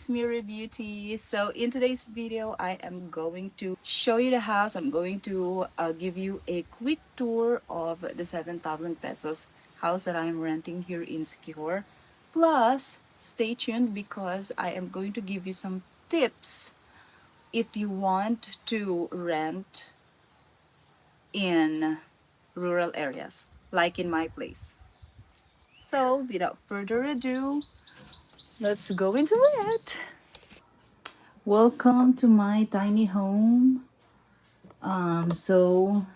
it's Mira Beauty. So in today's video, I am going to show you the house. I'm going to give you a quick tour of the 7,000 pesos house that I'm renting here in Sikihor. Plus, stay tuned because I am going to give you some tips if you want to rent in rural areas, like in my place. So without further ado, let's go into it. Welcome to my tiny home. So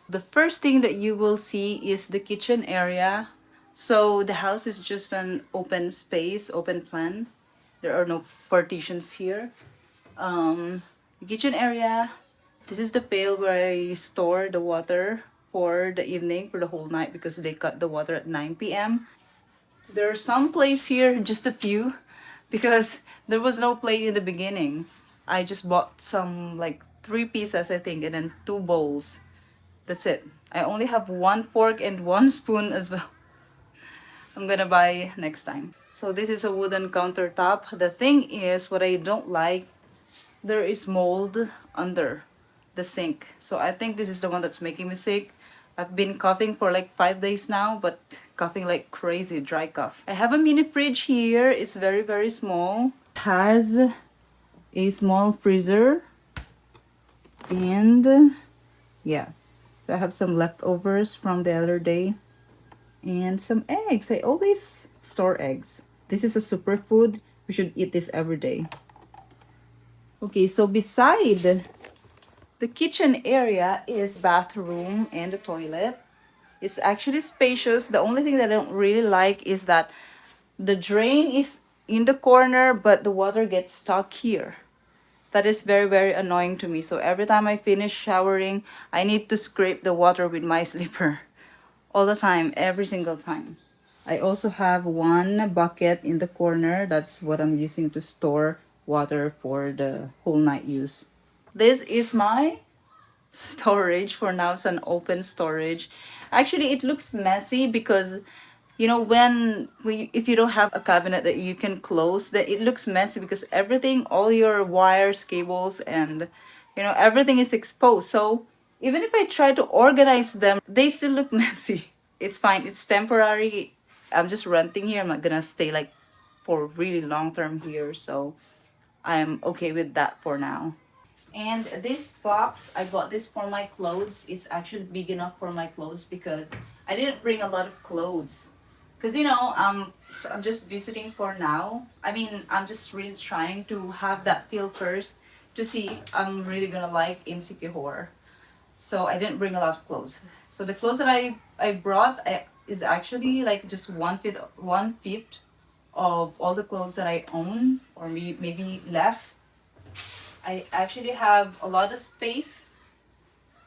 the first thing that you will see is the kitchen area. So the house is just an open space, open plan. There are no partitions here. The kitchen area. This is the pail where I store the water for the evening, for the whole night, because they cut the water at 9 p.m. There are some plates here, just a few, because there was no plate in the beginning. I just bought some like 3 pieces, I think, and then 2 bowls. That's it. I only have 1 fork and 1 spoon as well. I'm gonna buy next time. So this is a wooden countertop. The thing is, what I don't like, there is mold under the sink. So I think this is the one that's making me sick. I've been coughing for like 5 days now, but coughing like crazy, dry cough. I have a mini fridge here. It's very, very small. It has a small freezer. And yeah, so I have some leftovers from the other day. And some eggs. I always store eggs. This is a superfood. We should eat this every day. Okay, so beside the kitchen area is bathroom and the toilet. It's actually spacious. The only thing that I don't really like is that the drain is in the corner, but the water gets stuck here. That is very, very annoying to me. So every time I finish showering, I need to scrape the water with my slipper. All the time, every single time. I also have one bucket in the corner. That's what I'm using to store water for the whole night use. This is my storage. For now, it's an open storage. Actually, it looks messy because if you don't have a cabinet that you can close, that it looks messy because everything, all your wires, cables, and everything is exposed. So even if I try to organize them, they still look messy. It's fine. It's temporary. I'm just renting here. I'm not gonna stay like for really long term here. So I'm okay with that for now. And this box, I bought this for my clothes. It's actually big enough for my clothes because I didn't bring a lot of clothes. Because, I'm just visiting for now. I mean, I'm just really trying to have that feel first to see if I'm really gonna like in Sikihor. So I didn't bring a lot of clothes. So the clothes that I brought is actually like just one fifth of all the clothes that I own, or maybe less. I actually have a lot of space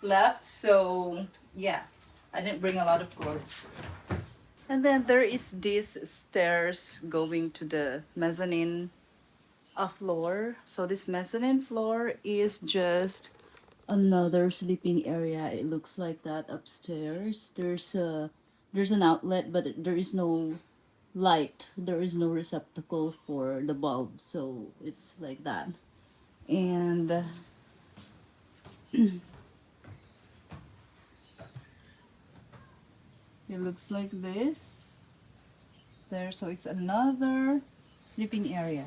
left, so yeah, I didn't bring a lot of clothes. And then there is this stairs going to the mezzanine floor. So this mezzanine floor is just another sleeping area. It looks like that upstairs. There's an outlet, but there is no light. There is no receptacle for the bulb, so it's like that. And it looks like this there. So it's another sleeping area.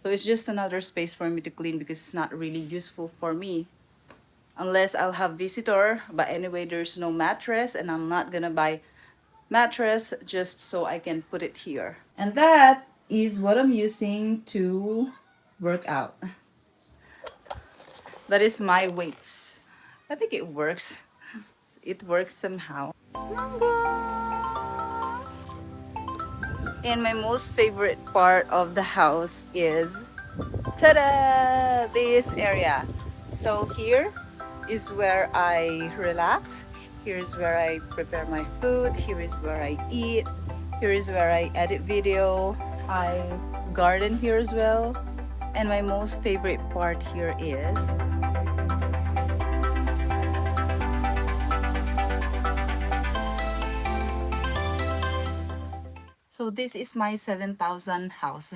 So it's just another space for me to clean because it's not really useful for me unless I'll have visitor. But anyway, there's no mattress and I'm not gonna buy mattress just so I can put it here. And that is what I'm using to work out. That is my weights. I think it works. It works somehow. And my most favorite part of the house is, ta-da! This area. So here is where I relax. Here is where I prepare my food. Here is where I eat. Here is where I edit video. I garden here as well. And my most favorite part here is so this is my 7,000 house.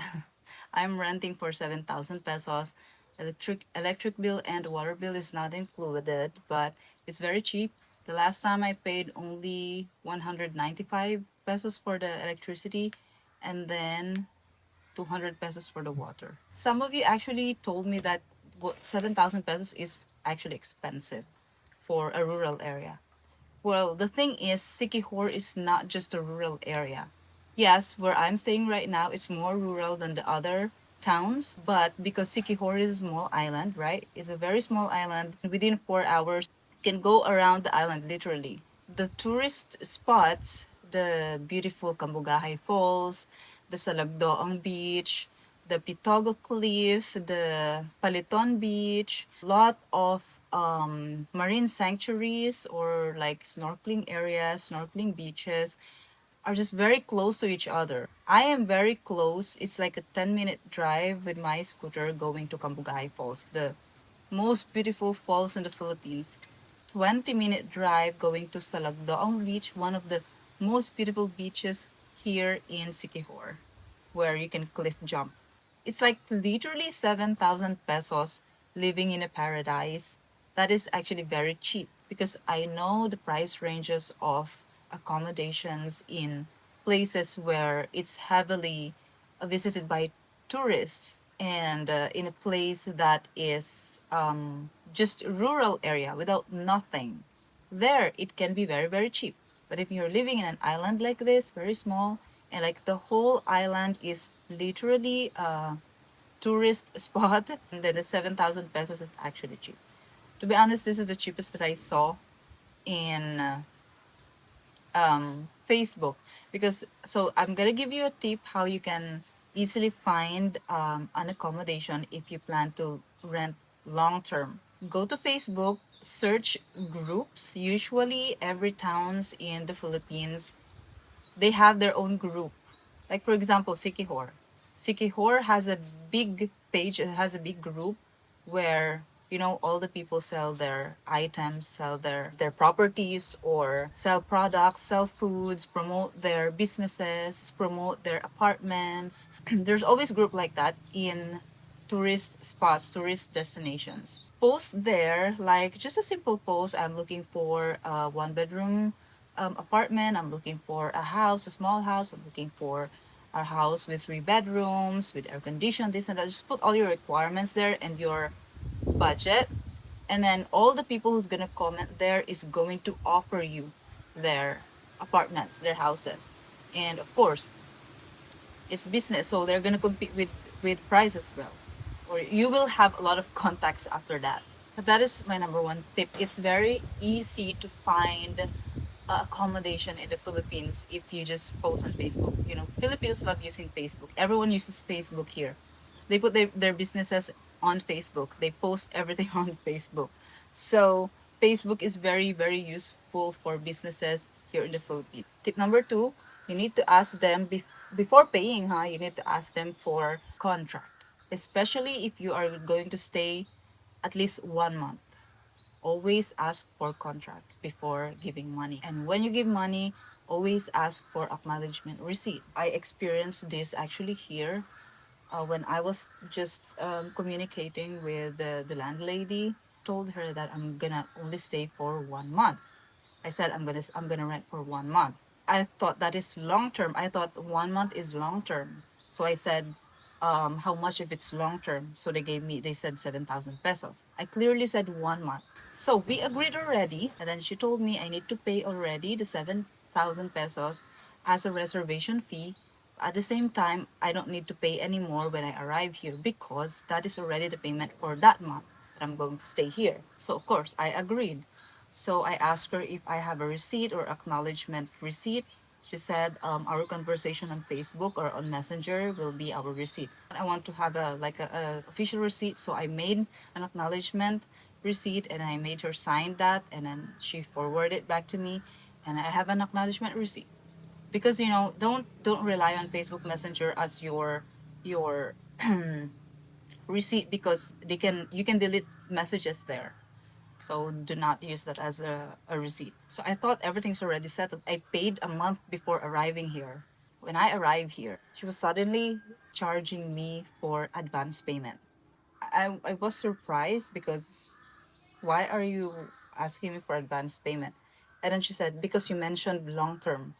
I'm renting for 7,000 pesos. Electric bill and water bill is not included, but it's very cheap. The last time I paid only 195 pesos for the electricity, and then 200 pesos for the water. Some of you actually told me that 7,000 pesos is actually expensive for a rural area. Well, the thing is, Sikihor is not just a rural area. Yes, where I'm staying right now, it's more rural than the other towns, but because Sikihor is a small island, right? It's a very small island. Within 4 hours, you can go around the island literally. The tourist spots, the beautiful Cambugahay Falls, the Salagdoong Beach, the Pitogo Cliff, the Paliton Beach, lot of marine sanctuaries or like snorkeling areas, snorkeling beaches are just very close to each other. I am very close. It's like a 10-minute drive with my scooter going to Cambugahay Falls, the most beautiful falls in the Philippines. 20-minute drive going to Salagdoong Beach, one of the most beautiful beaches here in Siquijor, where you can cliff jump. It's like literally 7,000 pesos living in a paradise. That is actually very cheap because I know the price ranges of accommodations in places where it's heavily visited by tourists and in a place that is just rural area without nothing. There it can be very very cheap, but if you're living in an island like this, very small, and like the whole island is literally a tourist spot, and then the 7,000 pesos is actually cheap. To be honest, this is the cheapest that I saw in Facebook. Because so I'm gonna give you a tip how you can easily find an accommodation if you plan to rent long term. Go to Facebook, search groups. Usually, every towns in the Philippines, they have their own group. Like for example, Sikihor. Sikihor has a big page, it has a big group where all the people sell their items, sell their properties, or sell products, sell foods, promote their businesses, promote their apartments. There's always group like that in tourist spots, tourist destinations. Post there, like just a simple post. I'm looking for a one bedroom apartment. I'm looking for a house, a small house. I'm looking for a house with 3 bedrooms, with air conditioning, this and that. Just put all your requirements there and your budget. And then all the people who's gonna comment there is going to offer you their apartments, their houses. And of course, it's business, so they're gonna compete with price as well, or you will have a lot of contacts after that. But that is my number one tip. It's very easy to find accommodation in the Philippines if you just post on Facebook. Filipinos love using Facebook. Everyone uses Facebook here. They put their businesses on Facebook. They post everything on Facebook. So Facebook is very, very useful for businesses here in the Philippines. Tip number two, you need to ask them before paying, huh? You need to ask them for contract, especially if you are going to stay at least 1 month. Always ask for contract before giving money. And when you give money, always ask for acknowledgement receipt. I experienced this actually here when I was just communicating with the landlady. Told her that I'm gonna only stay for 1 month. I said I'm gonna rent for 1 month. I thought that is long term. I thought 1 month is long term. So I said, how much if it's long term? So they said 7,000 pesos. I clearly said 1 month. So we agreed already. And then she told me I need to pay already the 7,000 pesos as a reservation fee. At the same time, I don't need to pay any more when I arrive here because that is already the payment for that month that I'm going to stay here. So of course I agreed. So I asked her if I have a receipt or acknowledgement receipt. She said our conversation on Facebook or on Messenger will be our receipt. I want to have a official receipt, so I made an acknowledgement receipt and I made her sign that, and then she forwarded it back to me, and I have an acknowledgement receipt. Because don't rely on Facebook Messenger as your receipt, because you can delete messages there. So do not use that as a receipt. So I thought everything's already settled. I paid a month before arriving here. When I arrived here, she was suddenly charging me for advance payment. I was surprised because why are you asking me for advance payment? And then she said, because you mentioned long term,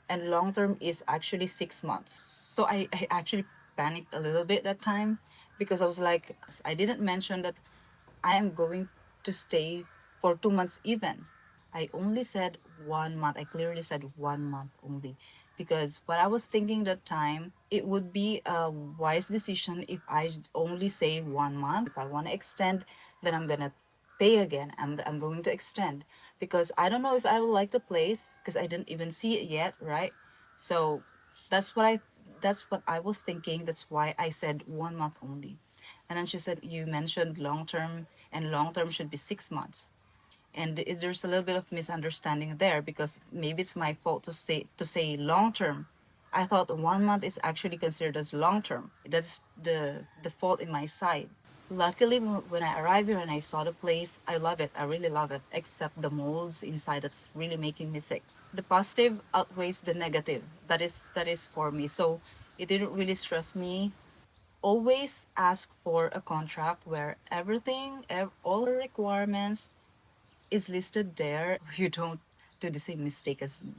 and long term is actually 6 months. So I actually panicked a little bit that time because I was like, I didn't mention that I am going to stay for 2 months even. I only said 1 month. I clearly said 1 month only because what I was thinking that time, it would be a wise decision if I only say 1 month. If I want to extend, then I'm gonna pay again. I'm going to extend because I don't know if I will like the place because I didn't even see it yet, right? So that's what I that's what I was thinking. That's why I said 1 month only. And then she said, you mentioned long term, and long term should be 6 months. And there's a little bit of misunderstanding there because maybe it's my fault to say long term. I thought 1 month is actually considered as long term. That's the fault in my side. Luckily, when I arrived here and I saw the place, I love it. I really love it. Except the molds inside that's really making me sick. The positive outweighs the negative. That is for me. So it didn't really stress me. Always ask for a contract where everything, all the requirements is listed there. You don't do the same mistake as me.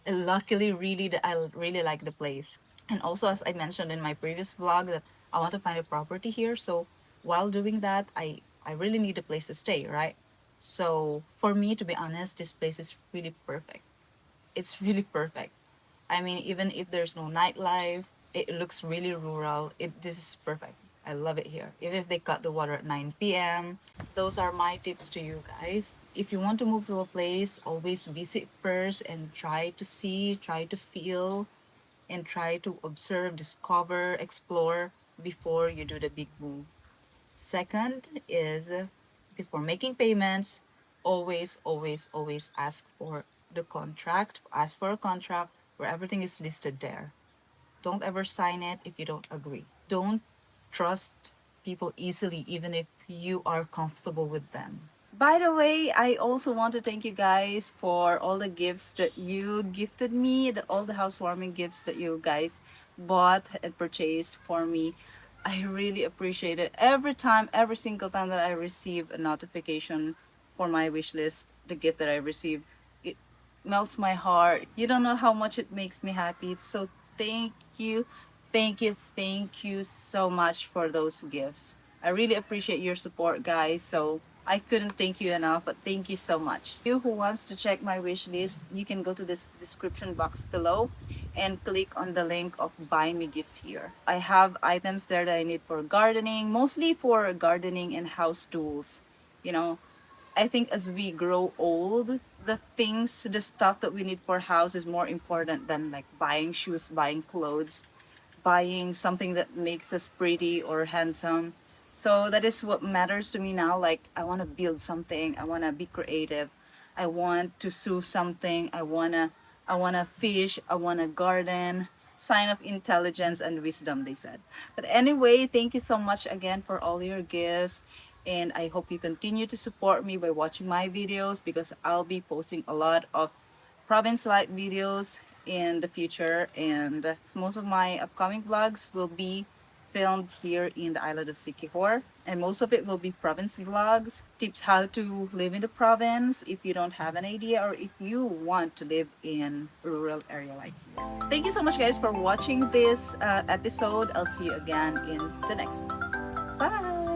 And luckily, really, I really like the place. And also, as I mentioned in my previous vlog, that I want to find a property here. So while doing that, I really need a place to stay, right? So for me, to be honest, this place is really perfect. It's really perfect. I mean, even if there's no nightlife, it looks really rural. This is perfect. I love it here. Even if they cut the water at 9 p.m. Those are my tips to you guys. If you want to move to a place, always visit first and try to see, try to feel, and try to observe, discover, explore before you do the big move. Second is before making payments, always, always, always ask for the contract. Ask for a contract where everything is listed there. Don't ever sign it if you don't agree. Don't trust people easily, even if you are comfortable with them. By the way, I also want to thank you guys for all the gifts that you gifted me, all the housewarming gifts that you guys bought and purchased for me. I really appreciate it. Every single time that I receive a notification for my wish list, the gift that I receive, it melts my heart. You don't know how much it makes me happy. So thank you, thank you so much for those gifts. I really appreciate your support, guys. So I couldn't thank you enough, but thank you so much. You who wants to check my wish list, you can go to this description box below and click on the link of buy me gifts here. I have items there that I need for gardening, mostly for gardening and house tools. You know, I think as we grow old, the stuff that we need for house is more important than like buying shoes, buying clothes, buying something that makes us pretty or handsome. So that is what matters to me now. Like I want to build something. I want to be creative. I want to sew something. I wanna fish. I wanna garden. Sign of intelligence and wisdom, they said. But anyway, thank you so much again for all your gifts. And I hope you continue to support me by watching my videos because I'll be posting a lot of province life videos in the future, and most of my upcoming vlogs will be filmed here in the island of Sikihor, and most of it will be province vlogs, tips how to live in the province if you don't have an idea or if you want to live in a rural area like here. Thank you so much guys for watching this episode. I'll see you again in the next one. Bye.